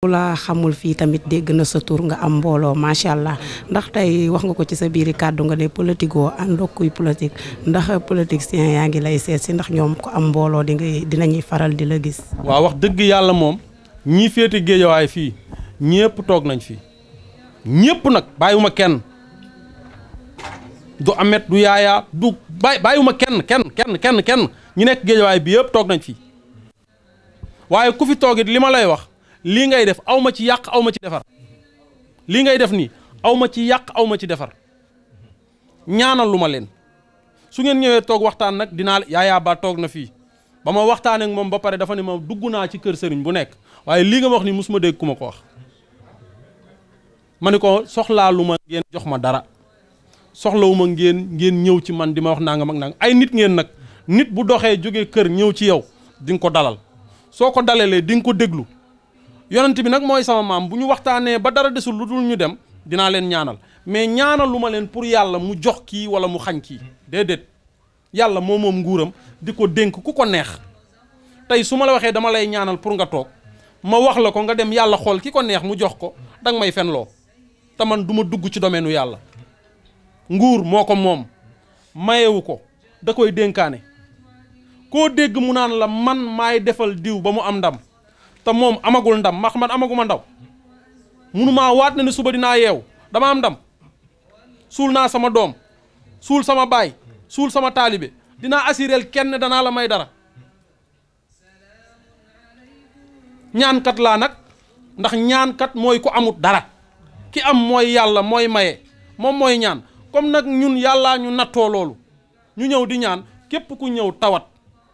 la xamul fii tamit dégg na sa tur nga am mbooloo macha allah ndax tey wax nga ko ci sa biiri kàddu nga ne politique woo àndoo kuy politique ndax politiciens yaa ngi lay seet si ndax ñoom ko am mbooloo dinañuy faral di la gis. waaw wax dëgg yàlla moom ñii féete géejawaay fii ñëpp toog nañ fi ñëpp nag bàyyiwuma kenn du amet du yaayaa du bàyyiwuma kenn ñi nekk géejawaay bi yëpp toog nañ fi waaye ku fi toogit li ma lay wax. lii ngay def aw ma ci yàq aw ma ci defar lii ngay def nii aw ma ci yàq aw ma ci defar ñaanal lu ma leen su ngeen ñëwee toog waxtaan nag dinaa yaayaa ba toog na fii ba ma waxtaanee ak moom ba pare dafa ne ma dugg naa ci kër sëriñ bu nekk waaye lii nga ma wax nii mosuma dégg ku ma ko wax. ma ne ko soxlaa lu ma ngeen jox ma dara soxlawu ma ngeen ñëw ci man di ma wax nangam ak nangam ay nit ngeen nag nit bu doxee jógee kër ñëw ci yow di nga ko dalal soo ko dalalee di nga ko déglu. yonent bi nag mooy sama maam bu ñu waxtaanee ba dara desul lu dul ñu dem dinaa leen ñaanal mais ñaanal lu ma leen pour yàlla mu jox kii wala mu xañ kii déedéet yàlla moom nguuram di ko dénk ku ko neex tey su ma la waxee dama lay ñaanal pour nga toog ma wax la ko nga dem yàlla xool ki ko neex mu jox ko danga may fenloo te man du ma dugg ci domaine u yàlla nguur moo ko moom mayewu ko da koy dénkaane koo dégg mu naan la man maay defal diw ba mu am ndam te moom amagul ndam man amaguma ndaw munumaa waat na ne suba dinaa yeew dama am ndam suul naa sama doom suul sama baay suul sama taalibe dinaa assurel kenn danaa la may dara ñaankat laa nag ndax ñaankat mooy ku amut dara ki am mooy yàlla mooy maye moom mooy ñaan comme nag ñun yàllaa ñu nattoo loolu ñu ñëw di ñaan képp ku ñëw tawat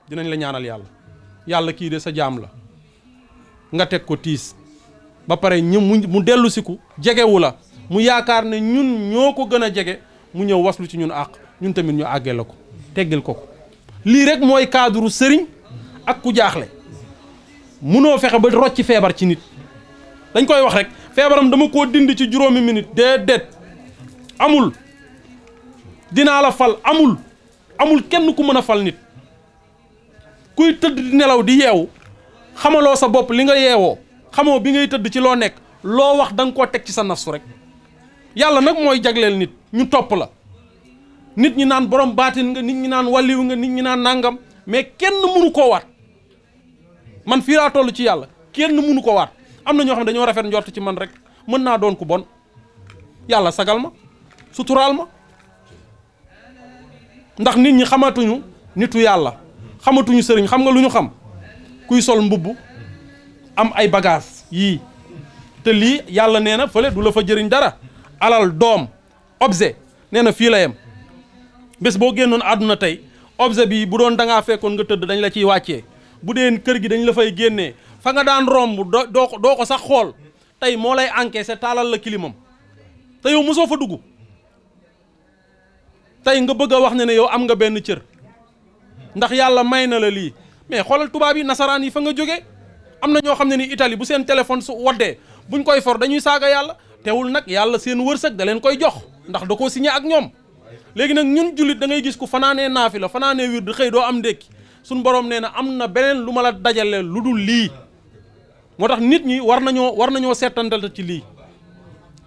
dinañ la ñaanal yàlla kii de sa jaam la nga teg ko tiis ba pare mu dellu siku jegewu la mu yaakaar ne ñun ñoo ko gën a jege mu ñëw waslu ci ñun àq ñun tamit ñu àggee la ko teggil ko lii rek mooy cadre sëriñ ak ku jaaxle munoo fexe ba rocci feebar ci nit dañ koy wax rek feebaram dama koo dindi ci juróomi minute déedéet amul dinaa la fal amul kenn ku mën a fal nit kuy tëdd di nelaw di yeewu xamaloo sa bopp li nga yeewoo xamoo bi ngay tëdd ci loo nekk loo wax da nga koo teg ci sa nafsu rek yàlla nag mooy jagleel nit ñu topp la nit ñi naan borom baatin nga nit ñi naan wàlliw nga nit ñi naan nangam mais kenn mënu koo waat man fii laa toll ci yàlla kenn mënu ko waat am na ñoo xam ne dañoo rafet njort ci man rek mën naa doon ku bon yàlla sagal ma suturaal ma ndax nit ñi xamatuñu nitu yàlla xamatuñu sëriñ xam nga lu ñu xam kuy sol mbubb am ay bagage yii te lii yàlla nee na fële du la fa jëriñ dara alal doom objet nee na fii la yem bés boo génnoon àdduna tey objet bi bu doon dangaa fekkoon nga tëdd dañ la ciy wàccee bu dee kër gi dañ la fay génnee fa nga daan romb doo ko sax xool tey moo lay encaissé taalal la kilimam te yow mosoo fa dugg tey nga bëgg a wax ne yow am nga benn cër ndax yàlla may na la lii mais xoolal tubaab yi nasaraan yi fa nga jógee am na ñoo xam ne ni Italie bu seen téléphone su waddee buñ koy for dañuy saaga yàlla teewul nag yàlla seen wërsëg da leen koy jox ndax da koo signé ak ñoom léegi nag ñun jullit da ngay gis ku fanaanee naafi la fanaanee wir di xëy doo am ndékki suñ borom nee na am na beneen lu ma la dajalee lu dul lii moo tax nit ñi war nañoo seetantal ci lii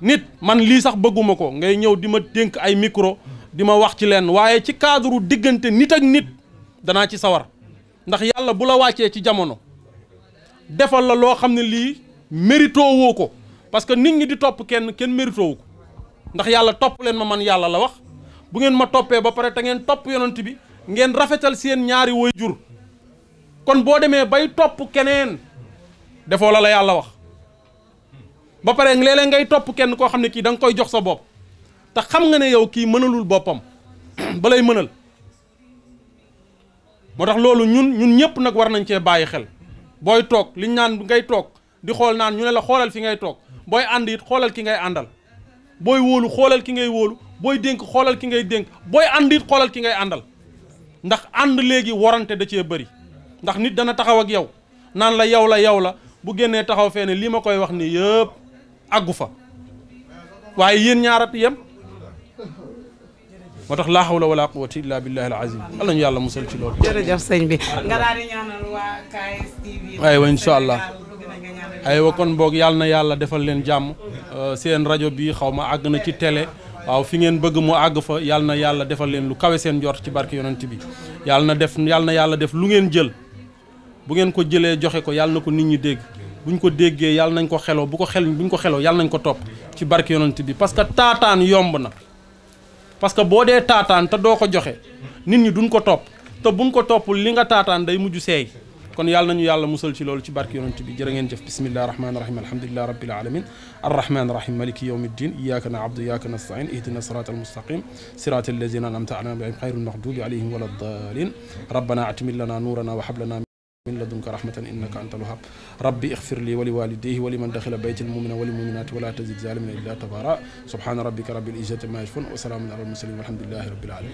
nit man lii sax bëgguma ko ngay ñëw di ma dénk ay micro di ma wax ci leen waaye ci cadre diggante nit ak nit danaa ci sawar ndax yàlla bu la wàccee ci jamono defal la loo xam ne lii mérito woo ko parce que nit ñi di topp kenn mérito wu ko ndax yàlla topp leen ma man yàlla la wax bu ngeen ma toppee ba pare te ngeen topp yonent bi ngeen rafetal seen ñaari waajur kon boo demee bay topp keneen defoo la yàlla wax ba pare léeg-léeg ngay topp kenn koo xam ne kii da nga koy jox sa bopp te xam nga ne yow kii mënalul boppam ba lay mënal moo tax loolu ñun ñëpp nag war nañ cee bàyyi xel booy toog liñ naan ngay toog di xool naan ñu ne la xoolal fi ngay toog booy ànd it xoolal ki ngay àndal booy wóolu xoolal ki ngay wóolu booy dénk xoolal ki ngay dénk booy ànd it xoolal ki ngay àndal ndax ànd léegi warante da cee bëri ndax nit dana taxaw ak yow naan la yow la bu génnee taxaw fee ne lii ma koy wax ni yëpp àggu fa waaye yéen ñaarat yem moo tax laa hawla wala quwwata illa billahi al azim Allah ñu yàlla musal ci loolu. jërëjëf sëñ bi nga daal di ñaanal waa Kaay TV waaye wa insha Allah aywa kon boog yàlla na yàlla defal leen jàmm seen rajo bi xaw ma àgg na ci télé waaw fi ngeen bëgg mu àgg fa yàlla na yàlla defal leen lu kawe seen njort ci barke yonent bi yàlla na yàlla def lu ngeen jël bu ngeen ko jëlee joxe ko yàlla na ko nit ñi dégg buñ ko déggee yàlla nañ ko xeloo buñ ko xeloo yàlla nañ ko topp ci barke yonent bi parce que taataan yomb na parce que boo dee taataan te doo ko joxe nit ñi duñ ko topp te buñ ko toppul li nga taataan day mujj seey kon yàlla nañu yàlla musal ci loolu ci barke yonent bi jërë ngeen jëf bismillahi rahmani rahim alhamdulillahi rabbil alamin arrahmani rahim maliki yawmiddin iyyaka na'budu wa iyyaka nasta'in ihdina siratal mustaqim siratal ladzina an'amta alayhim ghayril maghdubi alayhim waladdallin rabbana atimil lana nurana wa hab lana من لدنك رحمة إنك أنت الوهاب ربي اغفر لي ولوالديه ولمن دخل بيت المؤمن والمؤمنات ولا تزد ظالمين إلا تبارا سبحان ربك رب العزة ما يصفون وسلام على المرسلين والحمد لله رب العالمين